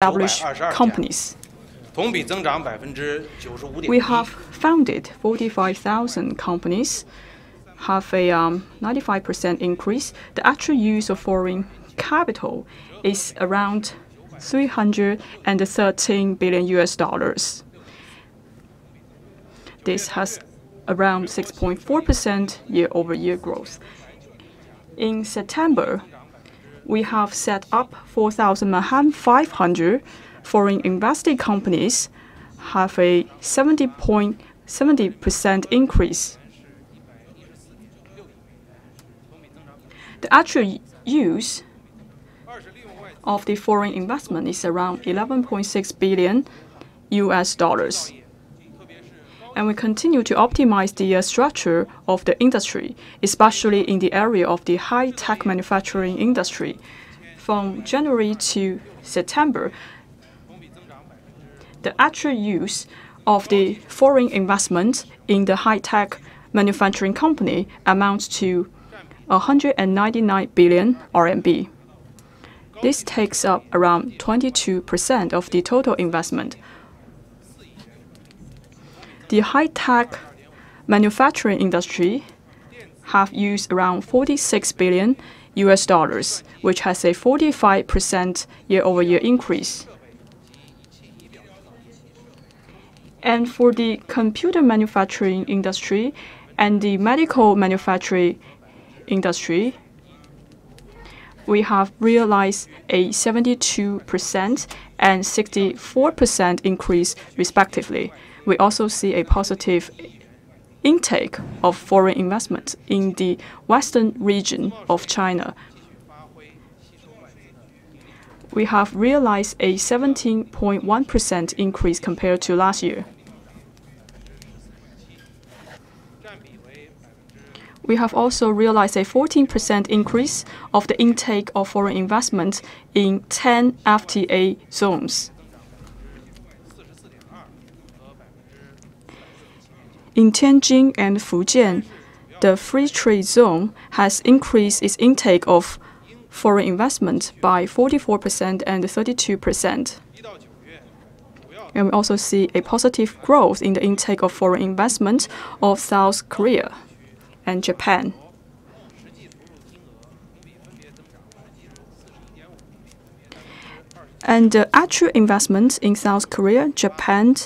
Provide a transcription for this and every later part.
established companies. We have founded 45,000 companies, have a 95% increase. The actual use of foreign capital is around $313 billion US. This has around 6.4% year-over-year growth. In September, we have set up 4,500 foreign invested companies, have a 70% increase. The actual use of the foreign investment is around $11.6 billion US. And we continue to optimize the structure of the industry, especially in the area of the high-tech manufacturing industry. From January to September, the actual use of the foreign investment in the high-tech manufacturing company amounts to 199 billion RMB. This takes up around 22% of the total investment. The high-tech manufacturing industry have used around 46 billion US dollars, which has a 45% year-over-year increase. And for the computer manufacturing industry and the medical manufacturing industry, we have realized a 72% and 64% increase respectively. We also see a positive intake of foreign investment in the western region of China. We have realized a 17.1% increase compared to last year. We have also realized a 14% increase of the intake of foreign investment in 10 FTA zones. In Tianjin and Fujian, the free trade zone has increased its intake of foreign investment by 44% and 32%. And we also see a positive growth in the intake of foreign investment of South Korea and Japan. And the actual investment in South Korea, Japan,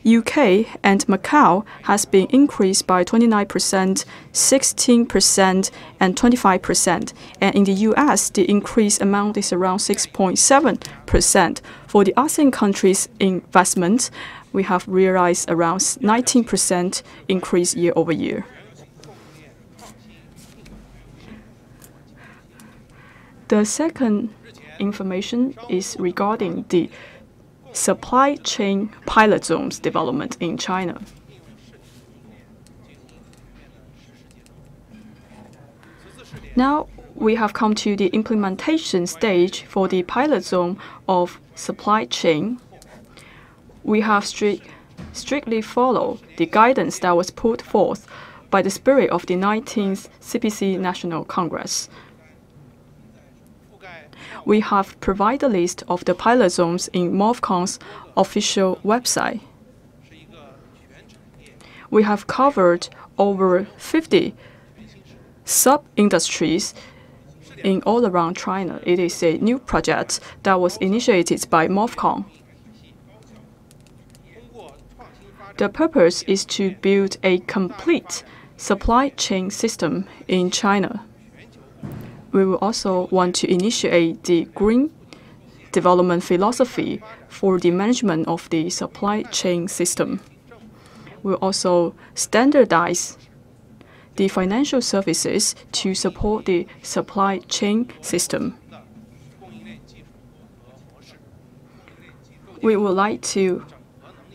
UK and Macau has been increased by 29%, 16%, and 25%. And in the US, the increased amount is around 6.7%. For the ASEAN countries' investment, we have realized around 19% increase year-over-year. The second information is regarding the supply chain pilot zones development in China. Now we have come to the implementation stage for the pilot zone of supply chain. We have strictly followed the guidance that was put forth by the spirit of the 19th CPC National Congress. We have provided a list of the pilot zones in MOFCOM's official website. We have covered over 50 sub-industries in all around China. It is a new project that was initiated by MOFCOM. The purpose is to build a complete supply chain system in China. We will also want to initiate the green development philosophy for the management of the supply chain system. We'll also standardize the financial services to support the supply chain system. We would like to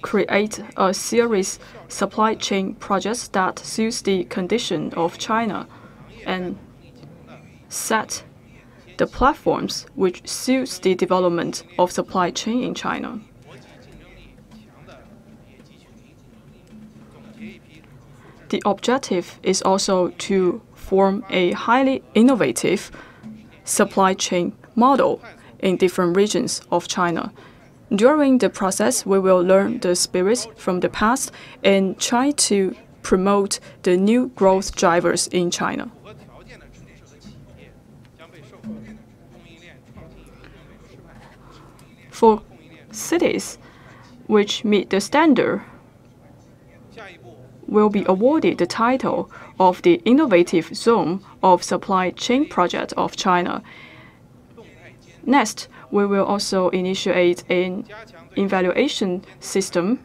create a series supply chain projects that suits the condition of China and set the platforms which suits the development of supply chain in China. The objective is also to form a highly innovative supply chain model in different regions of China. During the process, we will learn the spirit from the past and try to promote the new growth drivers in China. For cities which meet the standard, will be awarded the title of the Innovative Zone of Supply Chain Project of China. Next, we will also initiate an evaluation system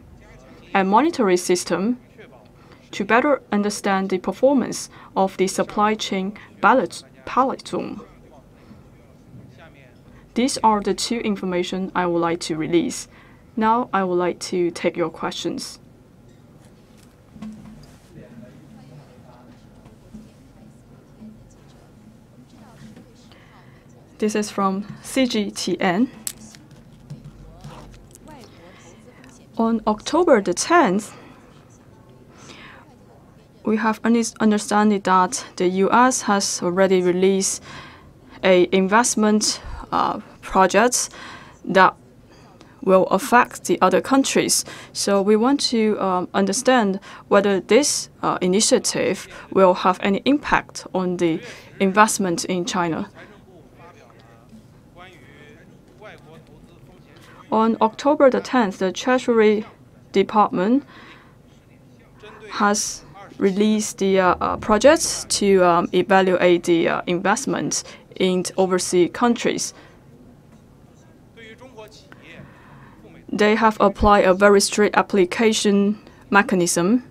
and monitoring system to better understand the performance of the supply chain pallet zone. These are the two information I would like to release. Now I would like to take your questions. This is from CGTN. On October the 10th, we have understanding that the U.S. has already released a investment projects that will affect the other countries. So we want to understand whether this initiative will have any impact on the investment in China. On October the 10th, the Treasury Department has released the projects to evaluate the investments in overseas countries. They have applied a very strict application mechanism.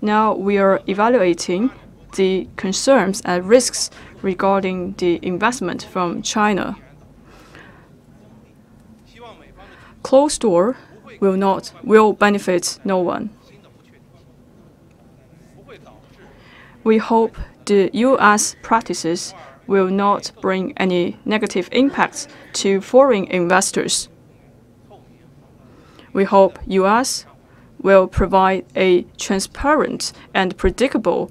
Now we are evaluating the concerns and risks regarding the investment from China. Closed door will benefit no one. We hope the U.S. practices will not bring any negative impacts to foreign investors. We hope U.S. will provide a transparent and predictable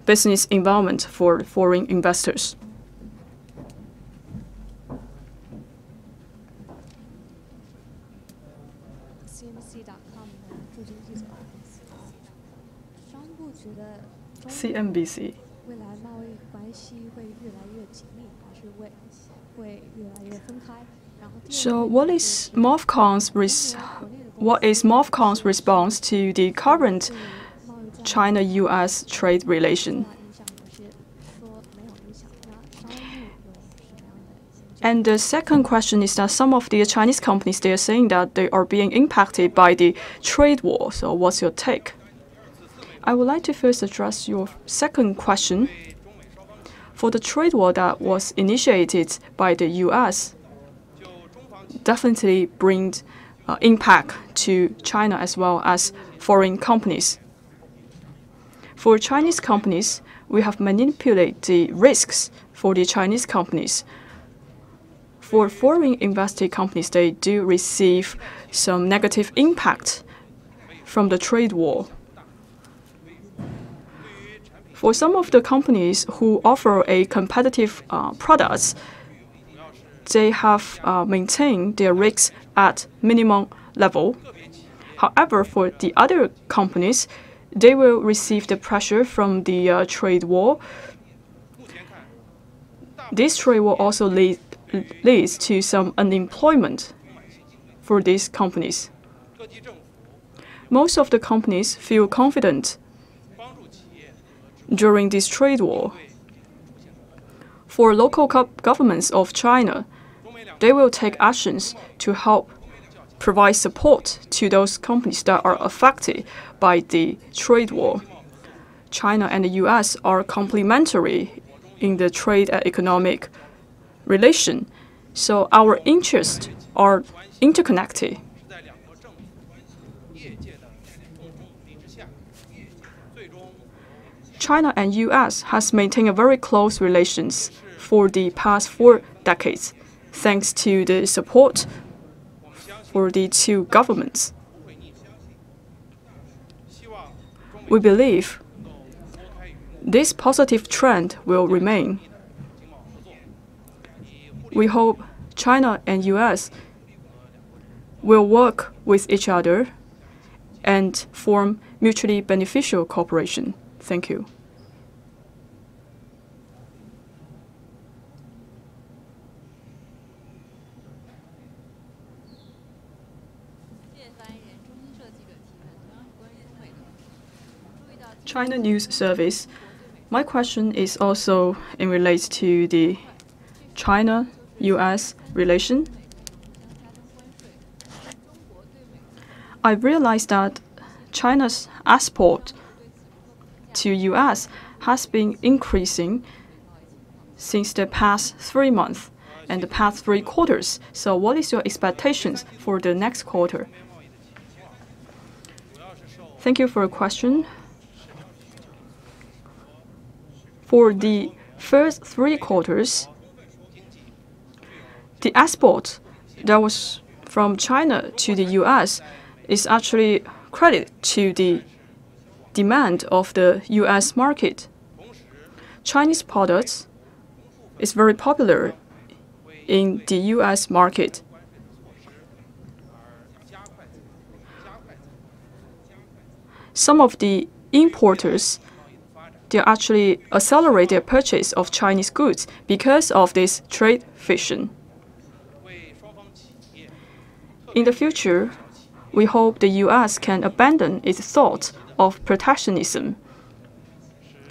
business environment for foreign investors. CNBC. So what is MOFCOM's response to the current China-U.S. trade relation? And the second question is that some of the Chinese companies, they are saying that they are being impacted by the trade war. So what's your take? I would like to first address your second question. For the trade war that was initiated by the U.S., definitely brings impact to China as well as foreign companies. For Chinese companies, we have manipulated the risks for the Chinese companies. For foreign invested companies, they do receive some negative impact from the trade war. For some of the companies who offer a competitive products, they have maintained their risks at minimum level. However, for the other companies, they will receive the pressure from the trade war. This trade war also leads to some unemployment for these companies. Most of the companies feel confident during this trade war. For local governments of China, they will take actions to help provide support to those companies that are affected by the trade war. China and the U.S. are complementary in the trade and economic relation, so our interests are interconnected. China and U.S. has maintained a very close relations for the past 4 decades, thanks to the support for the two governments. We believe this positive trend will remain. We hope China and US will work with each other and form mutually beneficial cooperation. Thank you. China News Service. My question is also in relation to the China-US relation. I realized that China's export to US has been increasing since the past 3 months and the past 3 quarters. So what is your expectations for the next quarter? Thank you for your question. For the first 3 quarters, the export that was from China to the US is actually credit to the demand of the US market. Chinese products is very popular in the US market. Some of the importers, they actually accelerate their purchase of Chinese goods because of this trade friction. In the future, we hope the US can abandon its thought of protectionism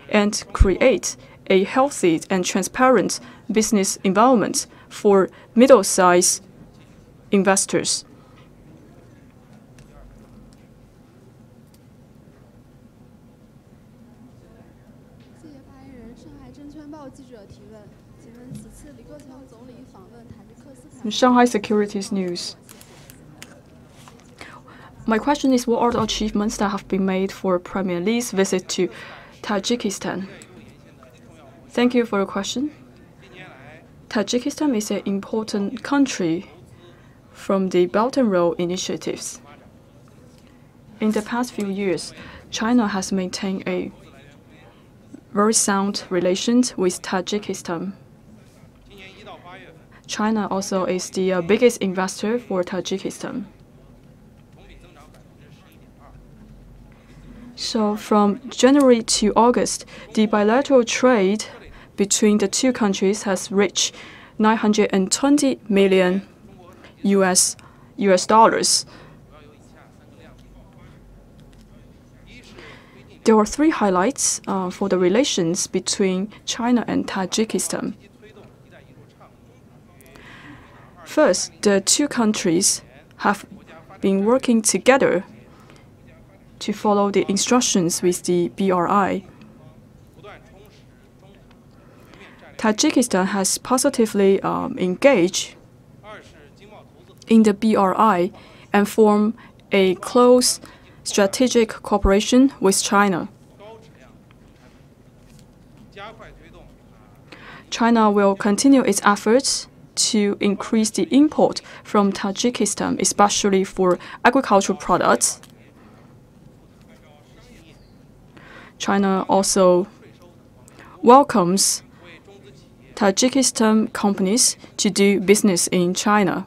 and create a healthy and transparent business environment for middle-sized investors. Shanghai Securities News. My question is, what are the achievements that have been made for Premier Li's visit to Tajikistan? Thank you for your question. Tajikistan is an important country from the Belt and Road initiatives. In the past few years, China has maintained a very sound relations with Tajikistan. China also is the biggest investor for Tajikistan. So from January to August, the bilateral trade between the two countries has reached 920 million US dollars. There are 3 highlights for the relations between China and Tajikistan. First, the two countries have been working together to follow the instructions with the BRI. Tajikistan has positively engaged in the BRI and formed a close strategic cooperation with China. China will continue its efforts to increase the import from Tajikistan, especially for agricultural products. China also welcomes Tajikistan companies to do business in China.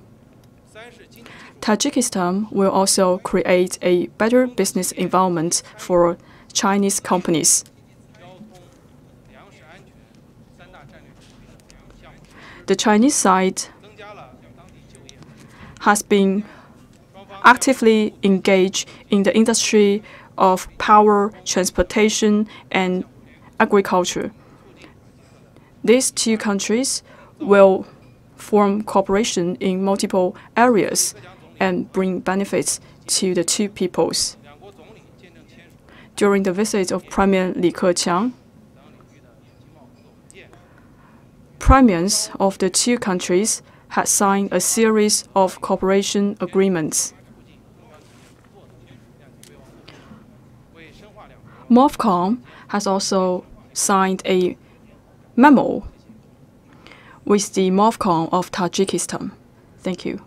Tajikistan will also create a better business environment for Chinese companies. The Chinese side has been actively engaged in the industry of power, transportation, and agriculture. These two countries will form cooperation in multiple areas and bring benefits to the two peoples. During the visit of Premier Li Keqiang, premiers of the two countries had signed a series of cooperation agreements. MOFCOM has also signed a memo with the MOFCOM of Tajikistan. Thank you.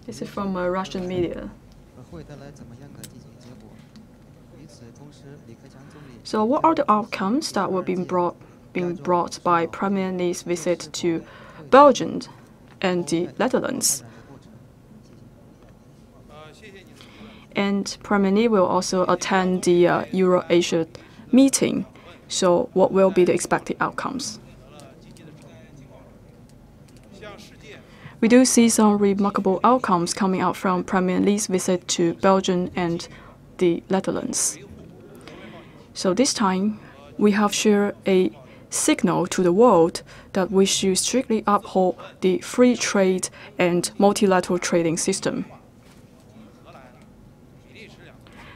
This is from Russian media. So what are the outcomes that were being brought by Premier Lee's visit to Belgium and the Netherlands? And Premier Lee will also attend the Euro-Asia meeting. So what will be the expected outcomes? We do see some remarkable outcomes coming out from Premier Lee's visit to Belgium and the Netherlands. So this time, we have shared a signal to the world that we should strictly uphold the free trade and multilateral trading system.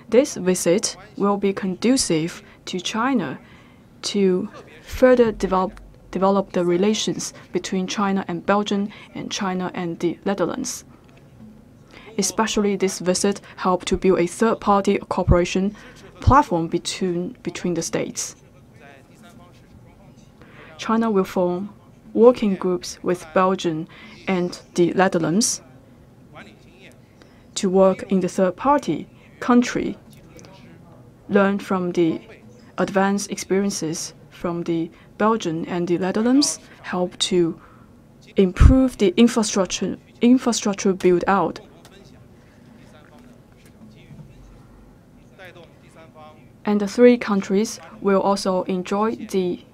This visit will be conducive to China to further develop the relations between China and Belgium and China and the Netherlands. Especially this visit helped to build a third-party cooperation platform between the states. China will form working groups with Belgium and the Netherlands to work in the third-party country, learn from the advanced experiences from the Belgium and the Netherlands, help to improve the infrastructure build-out. And the three countries will also enjoy the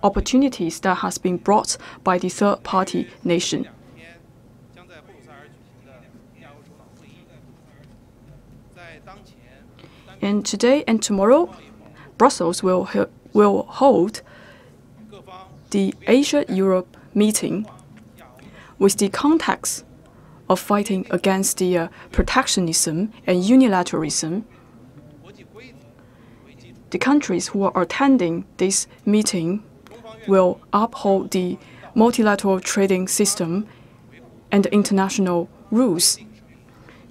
opportunities that has been brought by the third-party nation. And today and tomorrow, Brussels will hold the Asia-Europe meeting with the context of fighting against the protectionism and unilateralism. The countries who are attending this meeting will uphold the multilateral trading system and the international rules.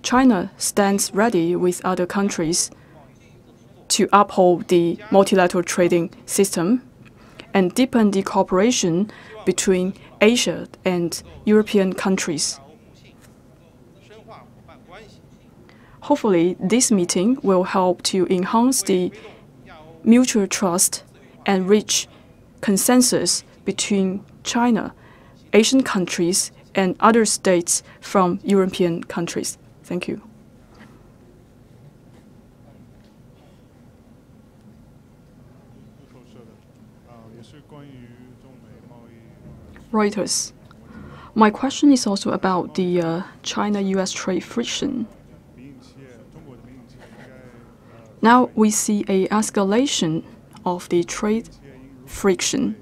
China stands ready with other countries to uphold the multilateral trading system and deepen the cooperation between Asia and European countries. Hopefully, this meeting will help to enhance the mutual trust and reach consensus between China, Asian countries, and other states from European countries. Thank you. Reuters. My question is also about the China-US trade friction. Now we see an escalation of the trade friction.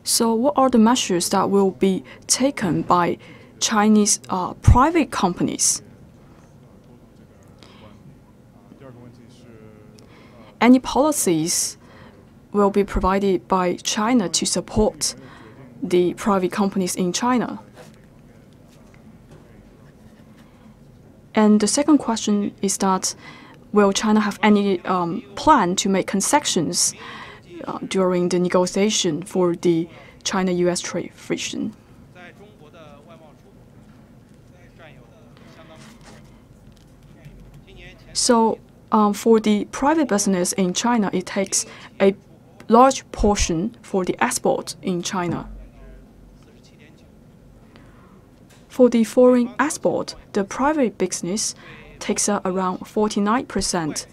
So what are the measures that will be taken by Chinese private companies? Any policies will be provided by China to support the private companies in China? And the second question is that, will China have any plan to make concessions during the negotiation for the China-US trade friction? So for the private business in China, it takes a large portion for the export in China. For the foreign export, the private business takes around 49%.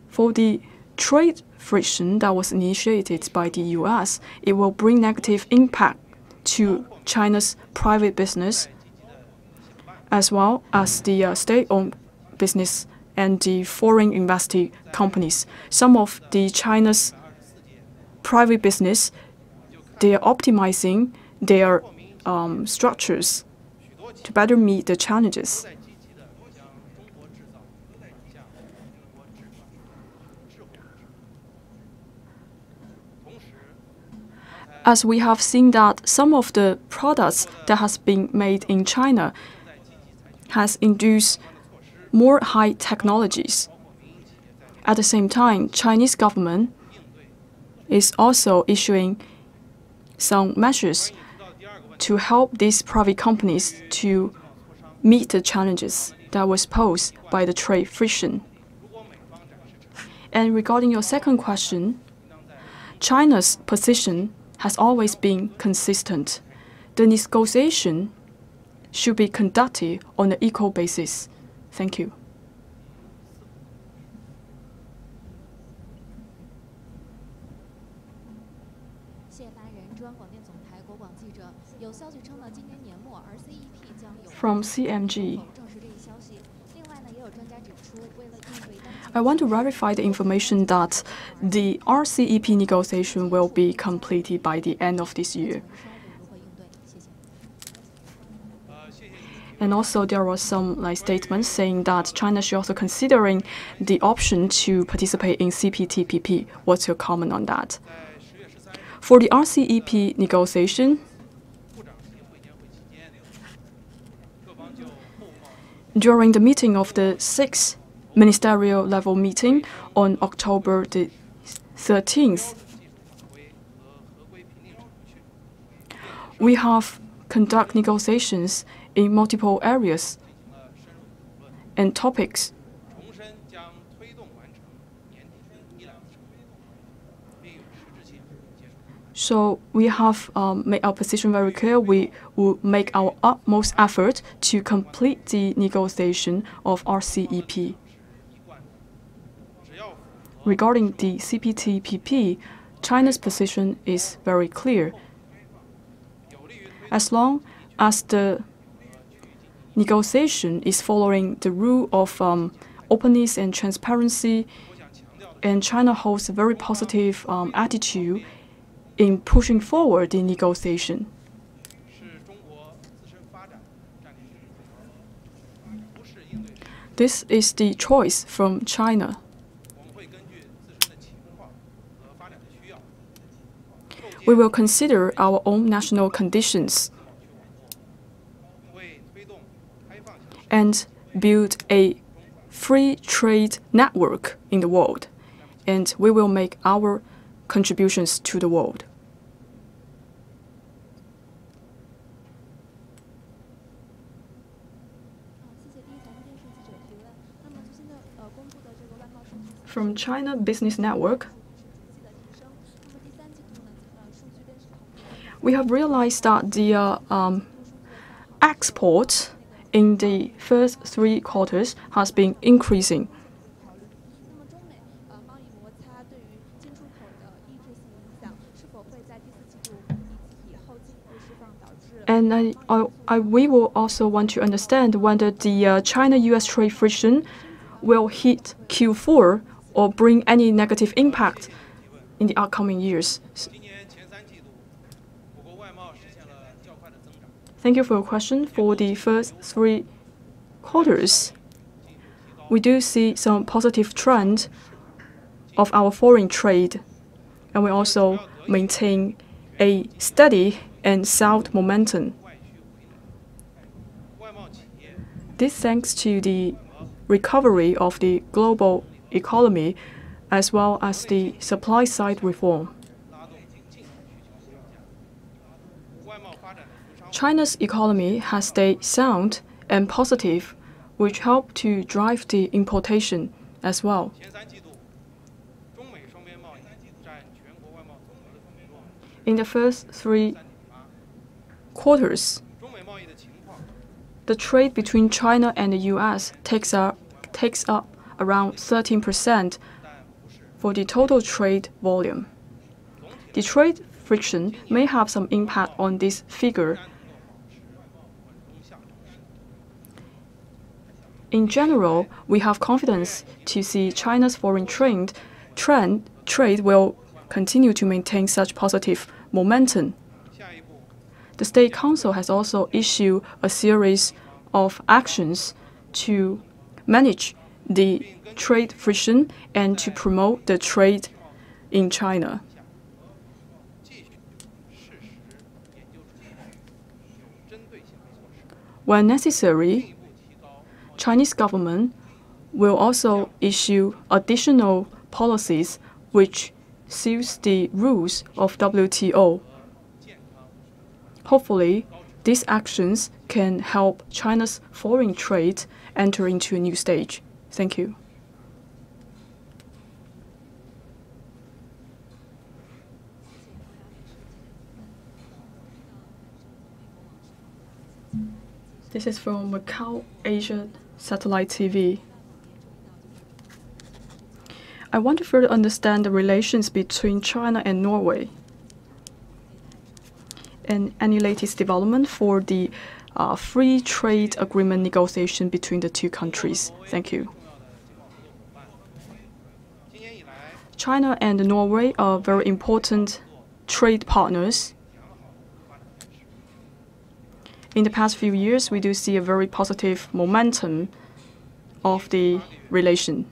For the trade friction that was initiated by the US, it will bring negative impact to China's private business, as well as the state-owned business and the foreign investing companies. Some of the China's private business, they are optimizing their structures to better meet the challenges. As we have seen that some of the products that has been made in China has induced more high technologies. At the same time, Chinese government is also issuing some measures to help these private companies to meet the challenges that was posed by the trade friction. And regarding your second question, China's position has always been consistent. The negotiation should be conducted on an equal basis. Thank you. From CMG. I want to verify the information that the RCEP negotiation will be completed by the end of this year. And also, there was some statements saying that China should also considering the option to participate in CPTPP. What's your comment on that? For the RCEP negotiation, during the meeting of the 6th ministerial level meeting on October the 13th, we have conducted negotiations in multiple areas and topics. So we have made our position very clear. We will make our utmost effort to complete the negotiation of RCEP. Regarding the CPTPP, China's position is very clear. As long as the negotiation is following the rule of openness and transparency, and China holds a very positive attitude in pushing forward the negotiation. This is the choice from China. We will consider our own national conditions and build a free trade network in the world, and we will make our contributions to the world. From China Business Network, we have realized that the export in the first 3 quarters has been increasing. And we will also want to understand whether the China-US trade friction will hit Q4 or bring any negative impact in the upcoming years. Thank you for your question. For the first 3 quarters, we do see some positive trend of our foreign trade, and we also maintain a steady and sound momentum. This thanks to the recovery of the global economy as well as the supply side reform. China's economy has stayed sound and positive, which helped to drive the importation as well. In the first 3 quarters, the trade between China and the US takes up around 13% for the total trade volume. The trade friction may have some impact on this figure. In general, we have confidence to see China's foreign trade will continue to maintain such positive momentum. The State Council has also issued a series of actions to manage the trade friction and to promote the trade in China. When necessary, Chinese government will also issue additional policies which suits the rules of WTO. Hopefully, these actions can help China's foreign trade enter into a new stage. Thank you. This is from Macau Asia Satellite TV. I want to further understand the relations between China and Norway and any latest development for the free trade agreement negotiation between the two countries. Thank you. China and Norway are very important trade partners. In the past few years, we do see a very positive momentum of the relation.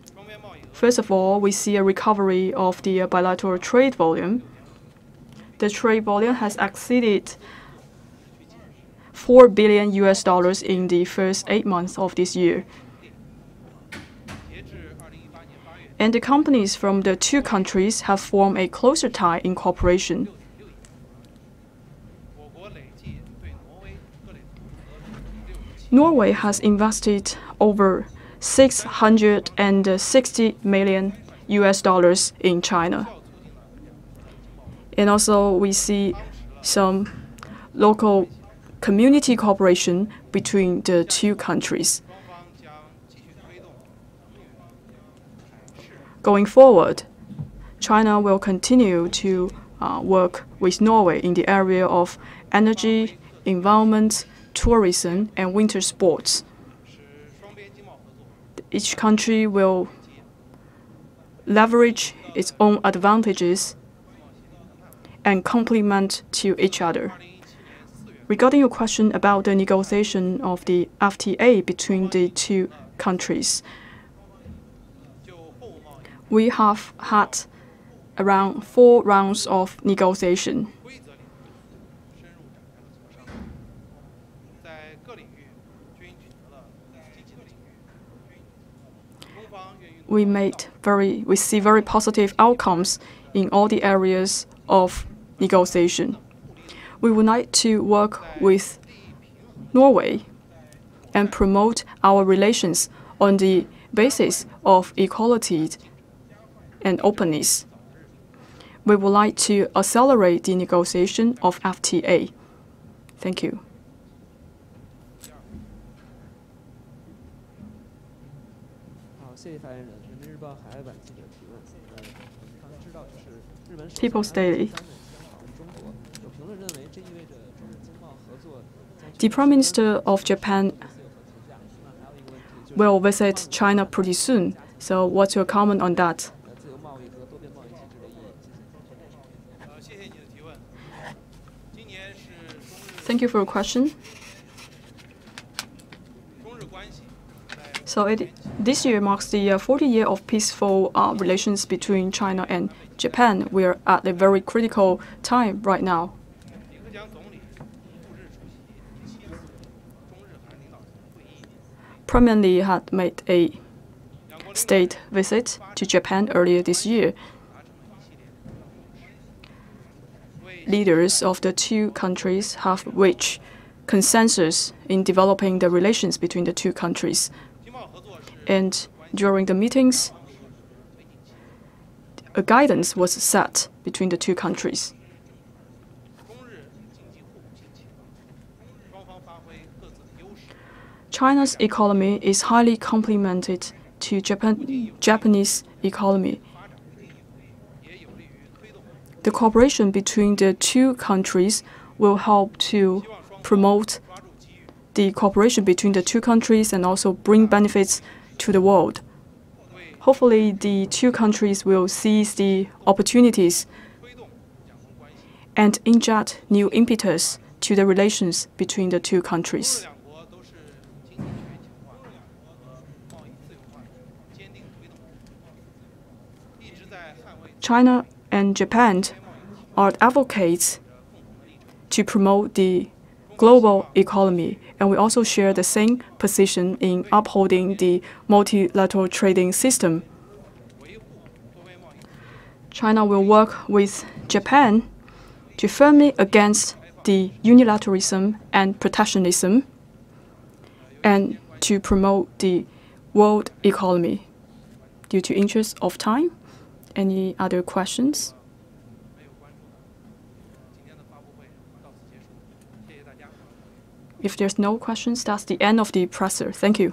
First of all, we see a recovery of the bilateral trade volume. The trade volume has exceeded $4 billion in the first 8 months of this year. And the companies from the two countries have formed a closer tie in cooperation. Norway has invested over $660 million in China. And also we see some local community cooperation between the two countries. Going forward, China will continue to work with Norway in the area of energy, environment, tourism, and winter sports. Each country will leverage its own advantages and complement to each other. Regarding your question about the negotiation of the FTA between the two countries, we have had around 4 rounds of negotiation. We see very positive outcomes in all the areas of negotiation. We would like to work with Norway and promote our relations on the basis of equality and openness. We would like to accelerate the negotiation of FTA. Thank you. People's Daily. The Prime Minister of Japan will visit China pretty soon. So what's your comment on that? Thank you for your question. So this year marks the 40th year of peaceful relations between China and Japan. We are at a very critical time right now. Premier Li had made a state visit to Japan earlier this year. Leaders of the two countries have reached consensus in developing the relations between the two countries. And during the meetings, a guidance was set between the two countries. China's economy is highly complemented to Japanese economy. The cooperation between the two countries will help to promote the cooperation between the two countries and also bring benefits to the world. Hopefully, the two countries will seize the opportunities and inject new impetus to the relations between the two countries. China and Japan are advocates to promote the global economy, and we also share the same position in upholding the multilateral trading system. China will work with Japan to firmly against the unilateralism and protectionism, and to promote the world economy. Due to interest of time, any other questions? If there's no questions, that's the end of the presser. Thank you.